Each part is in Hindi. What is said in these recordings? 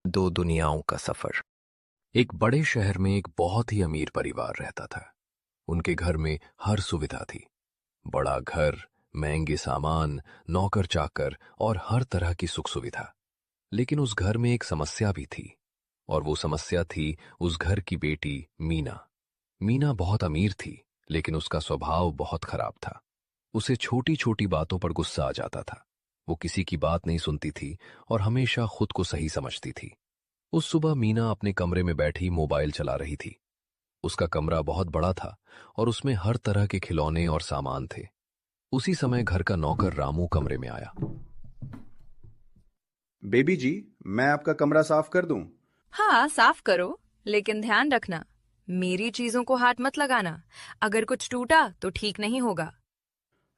दो दुनियाओं का सफर। एक बड़े शहर में एक बहुत ही अमीर परिवार रहता था। उनके घर में हर सुविधा थी। बड़ा घर, महंगे सामान, नौकर चाकर और हर तरह की सुख सुविधा। लेकिन उस घर में एक समस्या भी थी, और वो समस्या थी उस घर की बेटी मीना। मीना बहुत अमीर थी, लेकिन उसका स्वभाव बहुत खराब था। उसे छोटी छोटी बातों पर गुस्सा आ जाता था। वो किसी की बात नहीं सुनती थी और हमेशा खुद को सही समझती थी। उस सुबह मीना अपने कमरे में बैठी मोबाइल चला रही थी। उसका कमरा बहुत बड़ा था और उसमें हर तरह के खिलौने और सामान थे। उसी समय घर का नौकर रामू कमरे में आया। बेबी जी, मैं आपका कमरा साफ कर दूं? हाँ, साफ करो, लेकिन ध्यान रखना, मेरी चीजों को हाथ मत लगाना। अगर कुछ टूटा तो ठीक नहीं होगा।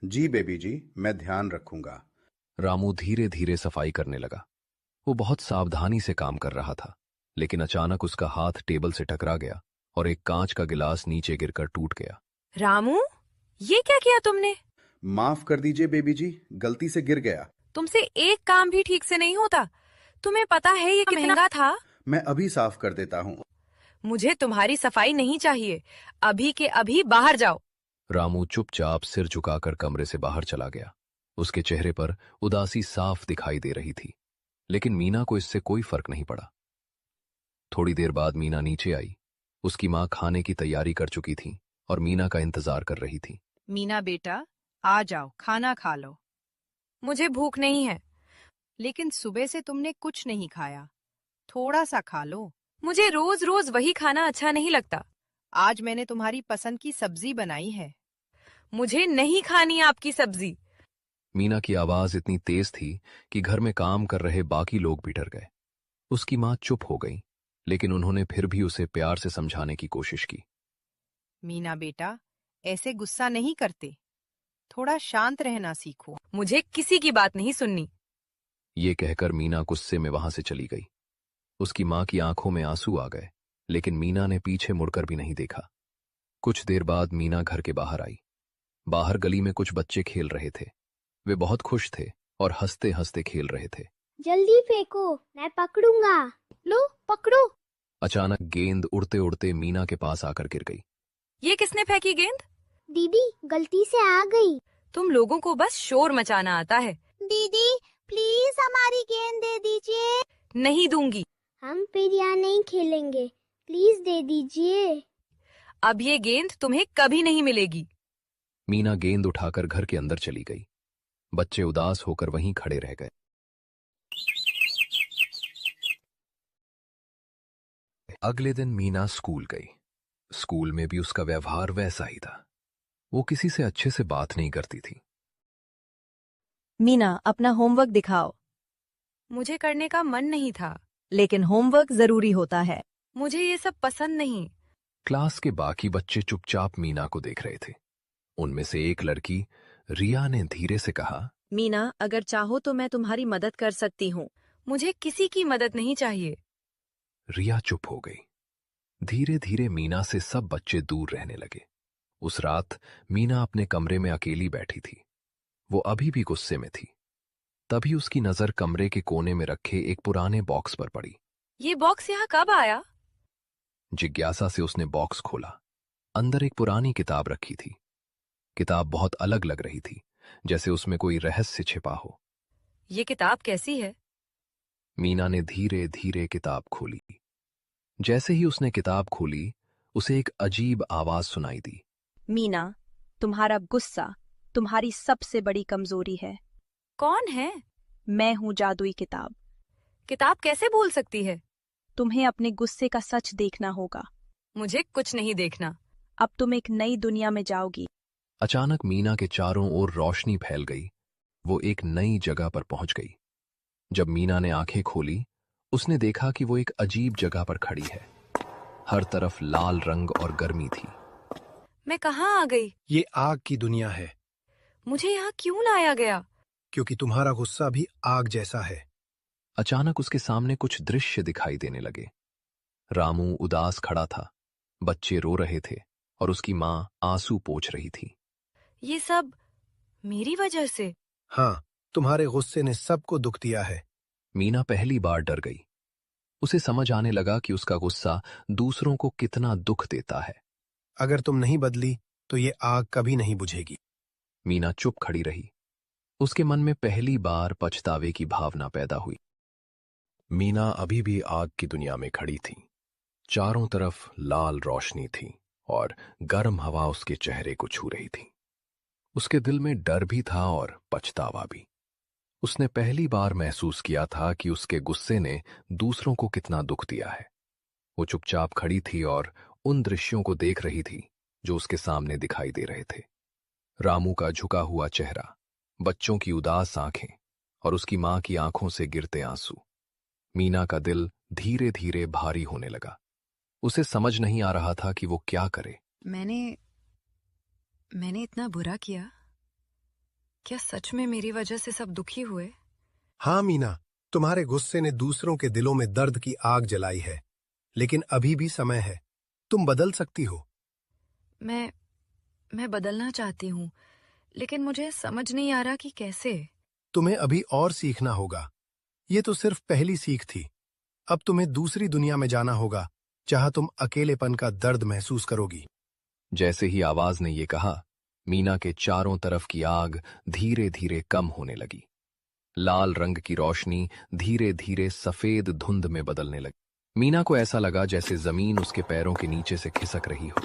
जी बेबी जी, मैं ध्यान रखूंगा। रामू धीरे धीरे सफाई करने लगा। वो बहुत सावधानी से काम कर रहा था, लेकिन अचानक उसका हाथ टेबल से टकरा गया और एक कांच का गिलास नीचे गिरकर टूट गया। रामू, ये क्या किया तुमने? माफ कर दीजिए बेबी जी, गलती से गिर गया। तुमसे एक काम भी ठीक से नहीं होता। तुम्हें पता है ये कितना महंगा था? मैं अभी साफ कर देता हूँ। मुझे तुम्हारी सफाई नहीं चाहिए। अभी के अभी बाहर जाओ। रामू चुपचाप सिर झुकाकर कमरे से बाहर चला गया। उसके चेहरे पर उदासी साफ दिखाई दे रही थी, लेकिन मीना को इससे कोई फर्क नहीं पड़ा। थोड़ी देर बाद मीना नीचे आई। उसकी माँ खाने की तैयारी कर चुकी थी और मीना का इंतजार कर रही थी। मीना बेटा, आ जाओ, खाना खा लो। मुझे भूख नहीं है। लेकिन सुबह से तुमने कुछ नहीं खाया, थोड़ा सा खा लो। मुझे रोज रोज वही खाना अच्छा नहीं लगता। आज मैंने तुम्हारी पसंद की सब्जी बनाई है। मुझे नहीं खानी आपकी सब्जी। मीना की आवाज इतनी तेज थी कि घर में काम कर रहे बाकी लोग भी डर गए। उसकी माँ चुप हो गई, लेकिन उन्होंने फिर भी उसे प्यार से समझाने की कोशिश की। मीना बेटा, ऐसे गुस्सा नहीं करते, थोड़ा शांत रहना सीखो। मुझे किसी की बात नहीं सुननी। ये कहकर मीना गुस्से में वहां से चली गई। उसकी माँ की आंखों में आंसू आ गए, लेकिन मीना ने पीछे मुड़कर भी नहीं देखा। कुछ देर बाद मीना घर के बाहर आई। बाहर गली में कुछ बच्चे खेल रहे थे। वे बहुत खुश थे और हंसते हंसते खेल रहे थे। जल्दी फेंको, मैं पकड़ूंगा। लो, पकड़ो। अचानक गेंद उड़ते उड़ते मीना के पास आकर गिर गई। ये किसने फेंकी गेंद? दीदी, गलती से आ गई। तुम लोगों को बस शोर मचाना आता है। दीदी, प्लीज हमारी गेंद दे दीजिए। नहीं दूंगी। हम फिर यहाँ नहीं खेलेंगे, प्लीज दे दीजिए। अब ये गेंद तुम्हें कभी नहीं मिलेगी। मीना गेंद उठाकर घर के अंदर चली गई। बच्चे उदास होकर वहीं खड़े रह गए। अगले दिन मीना स्कूल गई। स्कूल में भी उसका व्यवहार वैसा ही था। वो किसी से अच्छे से बात नहीं करती थी। मीना, अपना होमवर्क दिखाओ। मुझे करने का मन नहीं था। लेकिन होमवर्क जरूरी होता है। मुझे ये सब पसंद नहीं। क्लास के बाकी बच्चे चुपचाप मीना को देख रहे थे। उनमें से एक लड़की रिया ने धीरे से कहा, मीना, अगर चाहो तो मैं तुम्हारी मदद कर सकती हूँ। मुझे किसी की मदद नहीं चाहिए। रिया चुप हो गई। धीरे धीरे मीना से सब बच्चे दूर रहने लगे। उस रात मीना अपने कमरे में अकेली बैठी थी। वो अभी भी गुस्से में थी। तभी उसकी नजर कमरे के कोने में रखे एक पुराने बॉक्स पर पड़ी। ये बॉक्स यहाँ कब आया? जिज्ञासा से उसने बॉक्स खोला। अंदर एक पुरानी किताब रखी थी। किताब बहुत अलग लग रही थी, जैसे उसमें कोई रहस्य छिपा हो। ये किताब कैसी है? मीना ने धीरे धीरे किताब खोली। जैसे ही उसने किताब खोली, उसे एक अजीब आवाज सुनाई दी। मीना, तुम्हारा गुस्सा तुम्हारी सबसे बड़ी कमजोरी है। कौन है? मैं हूँ जादुई किताब। किताब कैसे बोल सकती है? तुम्हें अपने गुस्से का सच देखना होगा। मुझे कुछ नहीं देखना। अब तुम एक नई दुनिया में जाओगी। अचानक मीना के चारों ओर रोशनी फैल गई। वो एक नई जगह पर पहुंच गई। जब मीना ने आंखें खोली, उसने देखा कि वो एक अजीब जगह पर खड़ी है। हर तरफ लाल रंग और गर्मी थी। मैं कहाँ आ गई? ये आग की दुनिया है। मुझे यहाँ क्यों लाया गया? क्योंकि तुम्हारा गुस्सा भी आग जैसा है। अचानक उसके सामने कुछ दृश्य दिखाई देने लगे। रामू उदास खड़ा था, बच्चे रो रहे थे और उसकी माँ आंसू पोंछ रही थी। ये सब मेरी वजह से? हाँ, तुम्हारे गुस्से ने सबको दुख दिया है। मीना पहली बार डर गई। उसे समझ आने लगा कि उसका गुस्सा दूसरों को कितना दुख देता है। अगर तुम नहीं बदली तो ये आग कभी नहीं बुझेगी। मीना चुप खड़ी रही। उसके मन में पहली बार पछतावे की भावना पैदा हुई। मीना अभी भी आग की दुनिया में खड़ी थी। चारों तरफ लाल रोशनी थी और गर्म हवा उसके चेहरे को छू रही थी। उसके दिल में डर भी था और पछतावा भी। उसने पहली बार महसूस किया था कि उसके गुस्से ने दूसरों को कितना दुख दिया है। वो चुपचाप खड़ी थी और उन दृश्यों को देख रही थी जो उसके सामने दिखाई दे रहे थे। रामू का झुका हुआ चेहरा, बच्चों की उदास आंखें और उसकी मां की आंखों से गिरते आंसू। मीना का दिल धीरे धीरे भारी होने लगा। उसे समझ नहीं आ रहा था कि वो क्या करे। मैंने इतना बुरा किया? क्या सच में मेरी वजह से सब दुखी हुए? हाँ मीना, तुम्हारे गुस्से ने दूसरों के दिलों में दर्द की आग जलाई है, लेकिन अभी भी समय है। तुम बदल सकती हो। मैं बदलना चाहती हूँ, लेकिन मुझे समझ नहीं आ रहा कि कैसे। तुम्हें अभी और सीखना होगा। ये तो सिर्फ पहली सीख थी। अब तुम्हें दूसरी दुनिया में जाना होगा, जहां तुम अकेलेपन का दर्द महसूस करोगी। जैसे ही आवाज ने ये कहा, मीना के चारों तरफ की आग धीरे धीरे कम होने लगी। लाल रंग की रोशनी धीरे धीरे सफेद धुंध में बदलने लगी। मीना को ऐसा लगा जैसे जमीन उसके पैरों के नीचे से खिसक रही हो।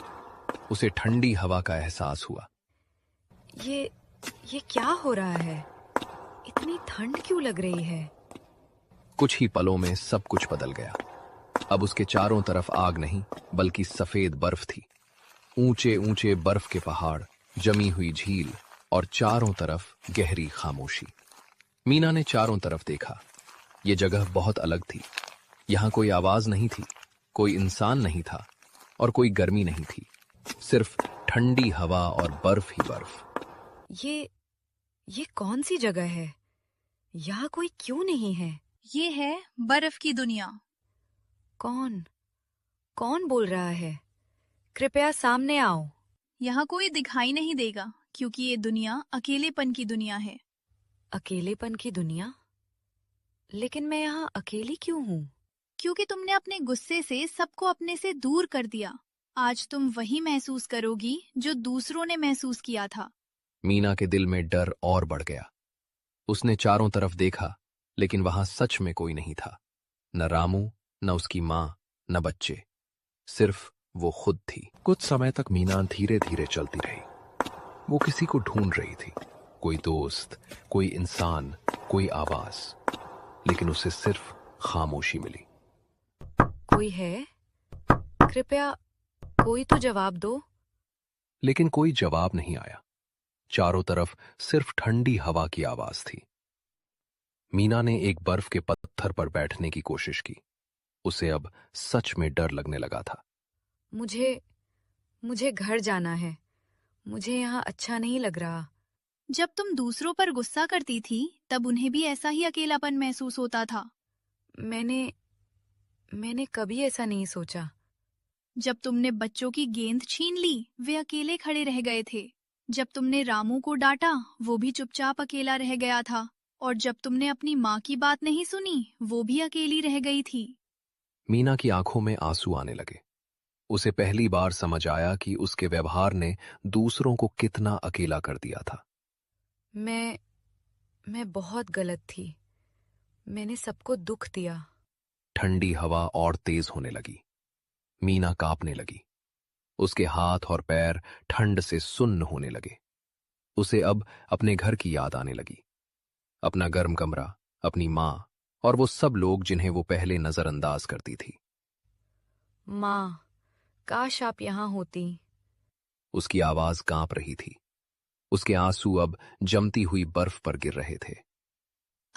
उसे ठंडी हवा का एहसास हुआ। ये क्या हो रहा है? इतनी ठंड क्यों लग रही है? कुछ ही पलों में सब कुछ बदल गया। अब उसके चारों तरफ आग नहीं, बल्कि सफेद बर्फ थी। ऊंचे ऊंचे बर्फ के पहाड़, जमी हुई झील और चारों तरफ गहरी खामोशी। मीना ने चारों तरफ देखा। ये जगह बहुत अलग थी। यहां कोई आवाज नहीं थी, कोई इंसान नहीं था और कोई गर्मी नहीं थी। सिर्फ ठंडी हवा और बर्फ ही बर्फ। ये कौन सी जगह है? यहाँ कोई क्यों नहीं है? ये है बर्फ की दुनिया। कौन बोल रहा है? कृपया सामने आओ। यहाँ कोई दिखाई नहीं देगा, क्योंकि ये दुनिया अकेलेपन की दुनिया है। अकेलेपन की दुनिया? लेकिन मैं यहाँ अकेली क्यों हूँ? क्योंकि तुमने अपने गुस्से से सबको अपने से दूर कर दिया। आज तुम वही महसूस करोगी जो दूसरों ने महसूस किया था। मीना के दिल में डर और बढ़ गया। उसने चारों तरफ देखा, लेकिन वहां सच में कोई नहीं था। न रामू, न उसकी मां, न बच्चे, सिर्फ वो खुद थी। कुछ समय तक मीना धीरे धीरे चलती रही। वो किसी को ढूंढ रही थी, कोई दोस्त, कोई इंसान, कोई आवाज, लेकिन उसे सिर्फ खामोशी मिली। कोई है? कृपया कोई तो जवाब दो। लेकिन कोई जवाब नहीं आया। चारों तरफ सिर्फ ठंडी हवा की आवाज थी। मीना ने एक बर्फ के पत्थर पर बैठने की कोशिश की। उसे अब सच में डर लगने लगा था। मुझे घर जाना है। मुझे यहाँ अच्छा नहीं लग रहा। जब तुम दूसरों पर गुस्सा करती थी, तब उन्हें भी ऐसा ही अकेलापन महसूस होता था। मैंने कभी ऐसा नहीं सोचा। जब तुमने बच्चों की गेंद छीन ली, वे अकेले खड़े रह गए थे। जब तुमने रामू को डांटा, वो भी चुपचाप अकेला रह गया था। और जब तुमने अपनी माँ की बात नहीं सुनी, वो भी अकेली रह गई थी। मीना की आंखों में आंसू आने लगे। उसे पहली बार समझ आया कि उसके व्यवहार ने दूसरों को कितना अकेला कर दिया था। मैं बहुत गलत थी। मैंने सबको दुख दिया। ठंडी हवा और तेज होने लगी। मीना कांपने लगी। उसके हाथ और पैर ठंड से सुन्न होने लगे। उसे अब अपने घर की याद आने लगी। अपना गर्म कमरा, अपनी माँ और वो सब लोग जिन्हें वो पहले नजरअंदाज करती थी। माँ, काश आप यहाँ होती। उसकी आवाज कांप रही थी। उसके आंसू अब जमती हुई बर्फ पर गिर रहे थे।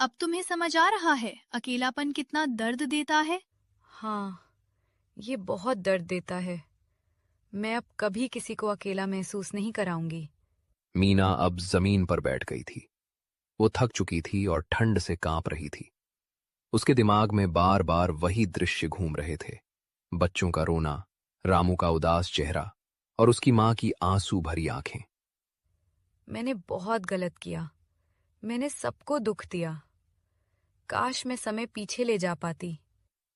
अब तुम्हें समझ आ रहा है अकेलापन कितना दर्द देता है? हाँ, ये बहुत दर्द देता है। मैं अब कभी किसी को अकेला महसूस नहीं कराऊंगी। मीना अब जमीन पर बैठ गई थी। वो थक चुकी थी और ठंड से कांप रही थी। उसके दिमाग में बार बार वही दृश्य घूम रहे थे। बच्चों का रोना, रामू का उदास चेहरा और उसकी मां की आंसू भरी आंखें। मैंने बहुत गलत किया। मैंने सबको दुख दिया। काश मैं समय पीछे ले जा पाती।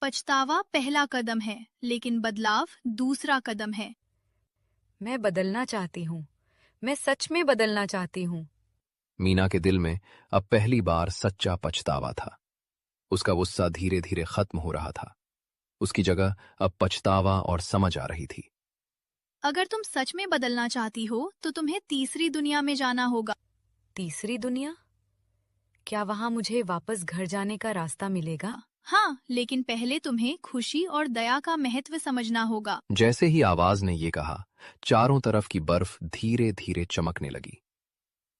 पछतावा पहला कदम है, लेकिन बदलाव दूसरा कदम है। मैं बदलना चाहती हूँ। मैं सच में बदलना चाहती हूँ। मीना के दिल में अब पहली बार सच्चा पछतावा था। उसका गुस्सा धीरे धीरे खत्म हो रहा था। उसकी जगह अब पछतावा और समझ आ रही थी। अगर तुम सच में बदलना चाहती हो तो तुम्हें तीसरी दुनिया में जाना होगा। तीसरी दुनिया? क्या वहां मुझे वापस घर जाने का रास्ता मिलेगा? हाँ, लेकिन पहले तुम्हें खुशी और दया का महत्व समझना होगा। जैसे ही आवाज ने ये कहा, चारों तरफ की बर्फ धीरे धीरे चमकने लगी।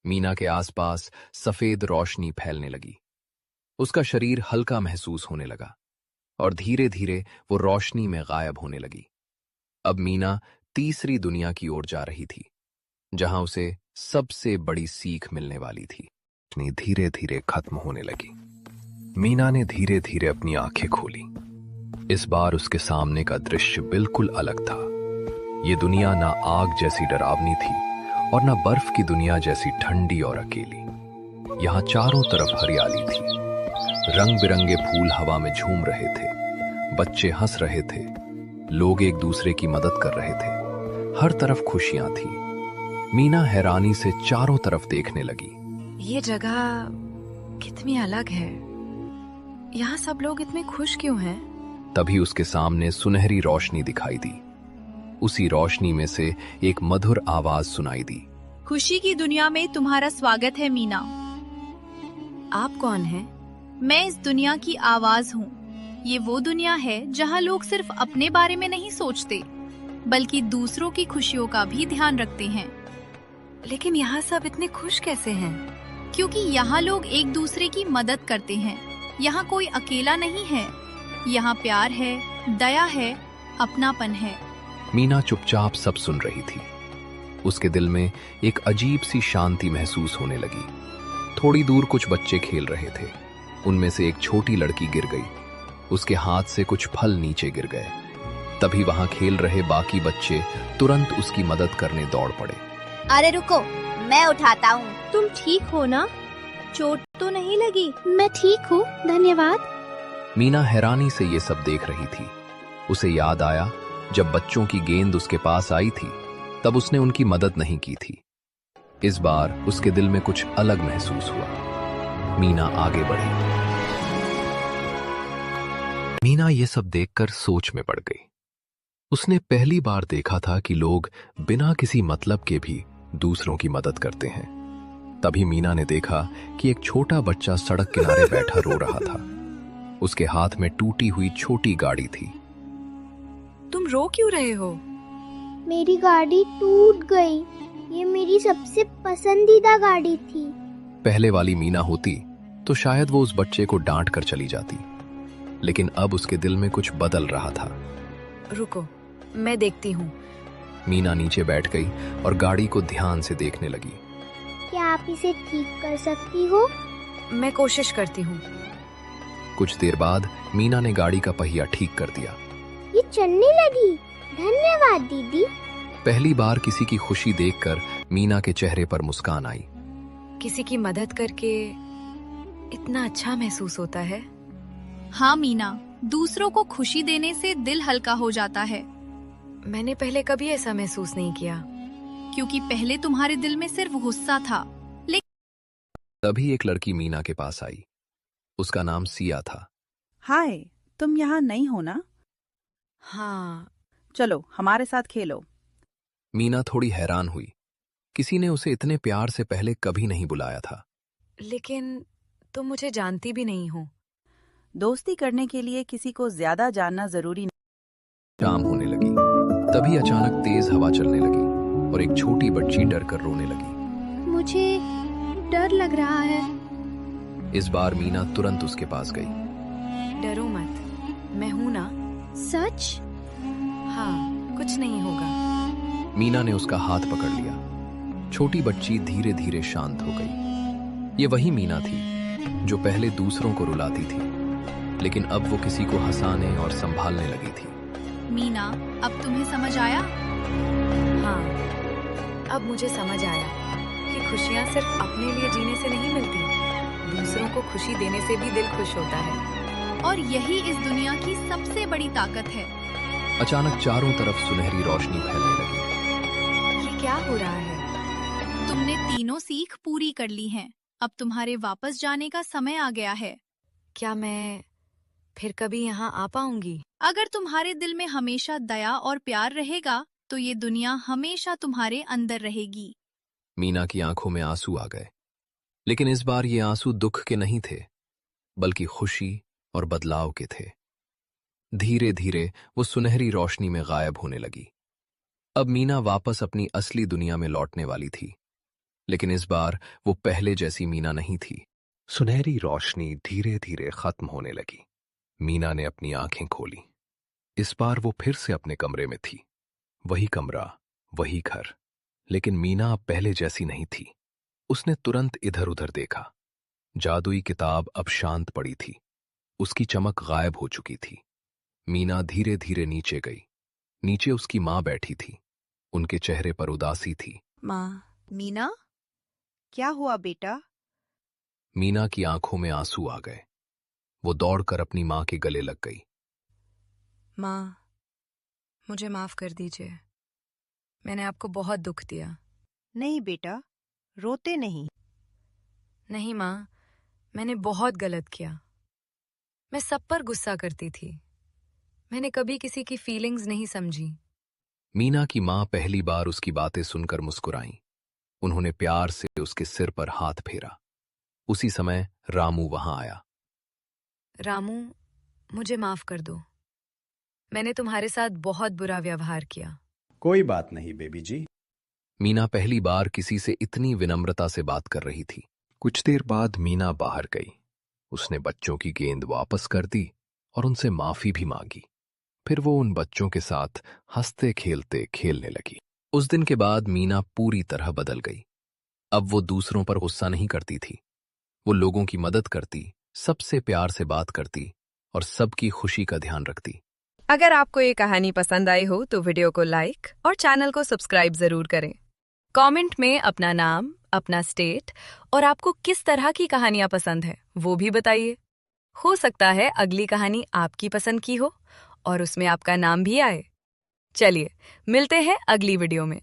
मीना के आसपास सफेद रोशनी फैलने लगी। उसका शरीर हल्का महसूस होने लगा और धीरे धीरे वो रोशनी में गायब होने लगी। अब मीना तीसरी दुनिया की ओर जा रही थी, जहां उसे सबसे बड़ी सीख मिलने वाली थी। रोशनी धीरे धीरे खत्म होने लगी। मीना ने धीरे धीरे अपनी आंखें खोली। इस बार उसके सामने का दृश्य बिल्कुल अलग था। ये दुनिया ना आग जैसी डरावनी थी और ना बर्फ की दुनिया जैसी ठंडी और अकेली। यहाँ चारों तरफ हरियाली थी। रंग बिरंगे फूल हवा में झूम रहे थे। बच्चे हंस रहे थे। लोग एक दूसरे की मदद कर रहे थे। हर तरफ खुशियां थी। मीना हैरानी से चारों तरफ देखने लगी। ये जगह कितनी अलग है। यहाँ सब लोग इतने खुश क्यों हैं? तभी उसके सामने सुनहरी रोशनी दिखाई दी। उसी रोशनी में से एक मधुर आवाज सुनाई दी। खुशी की दुनिया में तुम्हारा स्वागत है मीना। आप कौन हैं? मैं इस दुनिया की आवाज हूँ। ये वो दुनिया है जहाँ लोग सिर्फ अपने बारे में नहीं सोचते, बल्कि दूसरों की खुशियों का भी ध्यान रखते हैं। लेकिन यहाँ सब इतने खुश कैसे हैं? क्योंकि यहाँ लोग एक दूसरे की मदद करते हैं। यहाँ कोई अकेला नहीं है। यहाँ प्यार है, दया है, अपनापन है। मीना चुपचाप सब सुन रही थी। उसके दिल में एक अजीब सी शांति महसूस होने लगी। थोड़ी दूर कुछ बच्चे खेल रहे थे। उनमें से एक छोटी लड़की गिर गई। उसके हाथ से कुछ फल नीचे गिर गए। तभी वहां खेल रहे बाकी बच्चे तुरंत उसकी मदद करने दौड़ पड़े। अरे रुको, मैं उठाता हूँ। तुम ठीक हो ना? चोट तो नहीं लगी? मैं ठीक हूँ, धन्यवाद। मीना हैरानी से ये सब देख रही थी। उसे याद आया जब बच्चों की गेंद उसके पास आई थी, तब उसने उनकी मदद नहीं की थी। इस बार उसके दिल में कुछ अलग महसूस हुआ। मीना आगे बढ़ी। मीना ये सब देखकर सोच में पड़ गई। उसने पहली बार देखा था कि लोग बिना किसी मतलब के भी दूसरों की मदद करते हैं। तभी मीना ने देखा कि एक छोटा बच्चा सड़क किनारे बैठा रो रहा था। उसके हाथ में टूटी हुई छोटी गाड़ी थी। तुम रो क्यों रहे हो? मेरी गाड़ी टूट गई। ये मेरी सबसे पसंदीदा गाड़ी थी। पहले वाली मीना होती तो शायद वो उस बच्चे को डांट कर चली जाती, लेकिन अब उसके दिल में कुछ बदल रहा था। रुको, मैं देखती हूँ। मीना नीचे बैठ गई और गाड़ी को ध्यान से देखने लगी। क्या आप इसे ठीक कर सकती हो? मैं कोशिश करती हूँ। कुछ देर बाद मीना ने गाड़ी का पहिया ठीक कर दिया। ये चलने लगी। धन्यवाद दीदी। पहली बार किसी की खुशी देखकर मीना के चेहरे पर मुस्कान आई। किसी की मदद करके इतना अच्छा महसूस होता है। हाँ मीना, दूसरों को खुशी देने से दिल हल्का हो जाता है। मैंने पहले कभी ऐसा महसूस नहीं किया। क्योंकि पहले तुम्हारे दिल में सिर्फ गुस्सा था। तभी एक लड़की मीना के पास आई। उसका नाम सिया था। हाय, तुम यहाँ नहीं हो ना? हाँ। चलो हमारे साथ खेलो। मीना थोड़ी हैरान हुई। किसी ने उसे इतने प्यार से पहले कभी नहीं बुलाया था। लेकिन तुम मुझे जानती भी नहीं हो। दोस्ती करने के लिए किसी को ज्यादा जानना जरूरी नहीं। शाम होने लगी। तभी अचानक तेज हवा चलने लगी और एक छोटी बच्ची डर कर रोने लगी। मुझे डर लग रहा है। इस बार मीना तुरंत उसके पास गई। डरो मत, मैं हूं ना। सच? हाँ, कुछ नहीं होगा। मीना ने उसका हाथ पकड़ लिया। छोटी बच्ची धीरे धीरे शांत हो गई। ये वही मीना थी जो पहले दूसरों को रुलाती थी, लेकिन अब वो किसी को हंसाने और संभालने लगी थी। मीना, अब तुम्हें समझ आया? हाँ, अब मुझे समझ आया कि खुशियाँ सिर्फ अपने लिए जीने से नहीं मिलती, दूसरों को खुशी देने से भी दिल खुश होता है। और यही इस दुनिया की सबसे बड़ी ताकत है। अचानक चारों तरफ सुनहरी रोशनी फैलने लगी। ये क्या हो रहा है? तुमने तीनों सीख पूरी कर ली हैं। अब तुम्हारे वापस जाने का समय आ गया है। क्या मैं फिर कभी यहाँ आ पाऊंगी? अगर तुम्हारे दिल में हमेशा दया और प्यार रहेगा तो ये दुनिया हमेशा तुम्हारे अंदर रहेगी। मीना की आंखों में आंसू आ गए, लेकिन इस बार ये आंसू दुख के नहीं थे, बल्कि खुशी और बदलाव के थे। धीरे धीरे वो सुनहरी रोशनी में गायब होने लगी। अब मीना वापस अपनी असली दुनिया में लौटने वाली थी, लेकिन इस बार वो पहले जैसी मीना नहीं थी। सुनहरी रोशनी धीरे धीरे खत्म होने लगी। मीना ने अपनी आंखें खोली। इस बार वो फिर से अपने कमरे में थी। वही कमरा, वही घर, लेकिन मीना अब पहले जैसी नहीं थी। उसने तुरंत इधर उधर देखा। जादुई किताब अब शांत पड़ी थी। उसकी चमक गायब हो चुकी थी। मीना धीरे धीरे नीचे गई। नीचे उसकी माँ बैठी थी। उनके चेहरे पर उदासी थी। माँ, मीना, क्या हुआ बेटा? मीना की आंखों में आंसू आ गए। वो दौड़कर अपनी माँ के गले लग गई। माँ, मुझे माफ कर दीजिए। मैंने आपको बहुत दुख दिया। नहीं बेटा, रोते नहीं। नहीं माँ, मैंने बहुत गलत किया। मैं सब पर गुस्सा करती थी। मैंने कभी किसी की फीलिंग्स नहीं समझी। मीना की माँ पहली बार उसकी बातें सुनकर मुस्कुराईं। उन्होंने प्यार से उसके सिर पर हाथ फेरा। उसी समय रामू वहां आया। रामू, मुझे माफ कर दो। मैंने तुम्हारे साथ बहुत बुरा व्यवहार किया। कोई बात नहीं बेबी जी। मीना पहली बार किसी से इतनी विनम्रता से बात कर रही थी। कुछ देर बाद मीना बाहर गई। उसने बच्चों की गेंद वापस कर दी और उनसे माफी भी मांगी। फिर वो उन बच्चों के साथ हंसते खेलते खेलने लगी। उस दिन के बाद मीना पूरी तरह बदल गई। अब वो दूसरों पर गुस्सा नहीं करती थी। वो लोगों की मदद करती, सबसे प्यार से बात करती और सबकी खुशी का ध्यान रखती। अगर आपको ये कहानी पसंद आई हो तो वीडियो को लाइक और चैनल को सब्सक्राइब जरूर करें। कमेंट में अपना नाम, अपना स्टेट और आपको किस तरह की कहानियां पसंद है वो भी बताइए। हो सकता है अगली कहानी आपकी पसंद की हो और उसमें आपका नाम भी आए। चलिए, मिलते हैं अगली वीडियो में।